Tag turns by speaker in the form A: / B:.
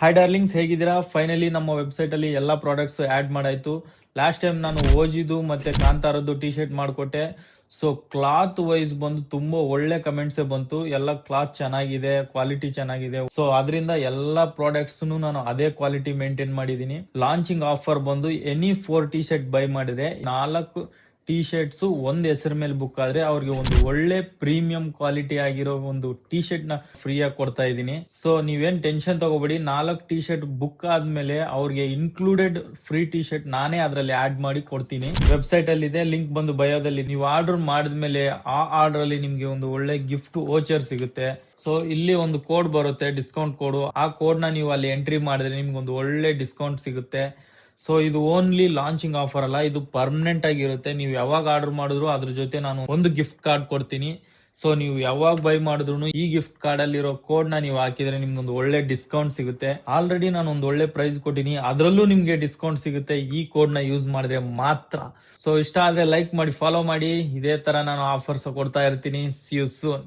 A: Hi darlings, ಹೇಗಿದ್ದೀರಾ? Finally ನಮ್ಮ website ಅಲ್ಲಿ ಎಲ್ಲಾ ಪ್ರಾಡಕ್ಟ್ಸ್ ಆಡ್ ಮಾಡಾಯ್ತು. ಲಾಸ್ಟ್ ಟೈಮ್ ನಾನು ಓಜಿದು ಮತ್ತೆ ಕಾಂತಾರದ್ದು ಟಿ ಶರ್ಟ್ ಮಾಡ್ಕೊಟ್ಟೆ. ಸೊ ಕ್ಲಾತ್ ವೈಸ್ ಬಂದು ತುಂಬಾ ಒಳ್ಳೆ ಕಮೆಂಟ್ಸ್ ಬಂತು. ಎಲ್ಲ ಕ್ಲಾತ್ ಚೆನ್ನಾಗಿದೆ, ಕ್ವಾಲಿಟಿ ಚೆನ್ನಾಗಿದೆ. ಸೊ ಅದರಿಂದ ಎಲ್ಲಾ ಪ್ರಾಡಕ್ಟ್ಸ್ ನಾನು ಅದೇ ಕ್ವಾಲಿಟಿ ಮೇಂಟೈನ್ ಮಾಡಿದೀನಿ. ಲಾಂಚಿಂಗ್ ಆಫರ್ ಬಂದು ಎನಿ 4 ಟಿ ಶರ್ಟ್ ಬೈ ಮಾಡಿದ್ರೆ 4 ಟಿ ಶರ್ಟ್ಸ್ ಒಂದ್ ಹೆಸರ ಮೇಲೆ ಬುಕ್ ಆದ್ರೆ ಅವ್ರಿಗೆ ಒಂದು ಒಳ್ಳೆ ಪ್ರೀಮಿಯಂ ಕ್ವಾಲಿಟಿ ಆಗಿರೋ ಒಂದು ಟಿ ಶರ್ಟ್ ನ ಫ್ರೀ ಆಗಿ ಕೊಡ್ತಾ ಇದೀನಿ. ಸೊ ನೀವೇನ್ ಟೆನ್ಷನ್ ತಗೋಬೇಡಿ. 4 ಟಿ ಶರ್ಟ್ ಬುಕ್ ಆದ್ಮೇಲೆ ಅವ್ರಿಗೆ ಇನ್ಕ್ಲೂಡೆಡ್ ಫ್ರೀ ಟಿ ಶರ್ಟ್ ನಾನೇ ಅದ್ರಲ್ಲಿ ಆಡ್ ಮಾಡಿ ಕೊಡ್ತೀನಿ. ವೆಬ್ಸೈಟ್ ಅಲ್ಲಿ ಇದೆ, ಲಿಂಕ್ ಬಂದು ಬಯೋದಲ್ಲಿ. ನೀವು ಆರ್ಡರ್ ಮಾಡಿದ್ಮೇಲೆ ಆ ಆರ್ಡರ್ ಅಲ್ಲಿ ನಿಮ್ಗೆ ಒಂದು ಒಳ್ಳೆ ಗಿಫ್ಟ್ ವೋಚರ್ ಸಿಗುತ್ತೆ. ಸೊ ಇಲ್ಲಿ ಒಂದು ಕೋಡ್ ಬರುತ್ತೆ, ಡಿಸ್ಕೌಂಟ್ ಕೋಡ್. ಆ ಕೋಡ್ ನ ನೀವು ಅಲ್ಲಿ ಎಂಟ್ರಿ ಮಾಡಿದ್ರೆ ನಿಮ್ಗೆ ಒಂದು ಒಳ್ಳೆ ಡಿಸ್ಕೌಂಟ್ ಸಿಗುತ್ತೆ. ಸೊ ಇದು ಓನ್ಲಿ ಲಾಂಚಿಂಗ್ ಆಫರ್ ಅಲ್ಲ, ಇದು ಪರ್ಮನೆಂಟ್ ಆಗಿರುತ್ತೆ. ನೀವು ಯಾವಾಗ ಆರ್ಡರ್ ಮಾಡಿದ್ರು ಅದ್ರ ಜೊತೆ ನಾನು ಒಂದು ಗಿಫ್ಟ್ ಕಾರ್ಡ್ ಕೊಡ್ತೀನಿ. ಸೊ ನೀವು ಯಾವಾಗ ಬೈ ಮಾಡಿದ್ರು ಈ ಗಿಫ್ಟ್ ಕಾರ್ಡ್ ಅಲ್ಲಿರೋ ಕೋಡ್ ನ ನೀವು ಹಾಕಿದ್ರೆ ನಿಮ್ಗೆ ಒಂದು ಒಳ್ಳೆ ಡಿಸ್ಕೌಂಟ್ ಸಿಗುತ್ತೆ. ಆಲ್ರೆಡಿ ನಾನು ಒಂದು ಒಳ್ಳೆ ಪ್ರೈಸ್ ಕೊಟ್ಟಿನಿ, ಅದರಲ್ಲೂ ನಿಮ್ಗೆ ಡಿಸ್ಕೌಂಟ್ ಸಿಗುತ್ತೆ ಈ ಕೋಡ್ ನ ಯೂಸ್ ಮಾಡಿದ್ರೆ ಮಾತ್ರ. ಸೊ ಇಷ್ಟ ಆದ್ರೆ ಲೈಕ್ ಮಾಡಿ, ಫಾಲೋ ಮಾಡಿ. ಇದೇ ತರ ನಾನು ಆಫರ್ಸ್ ಕೊಡ್ತಾ ಇರ್ತೀನಿ. See you soon.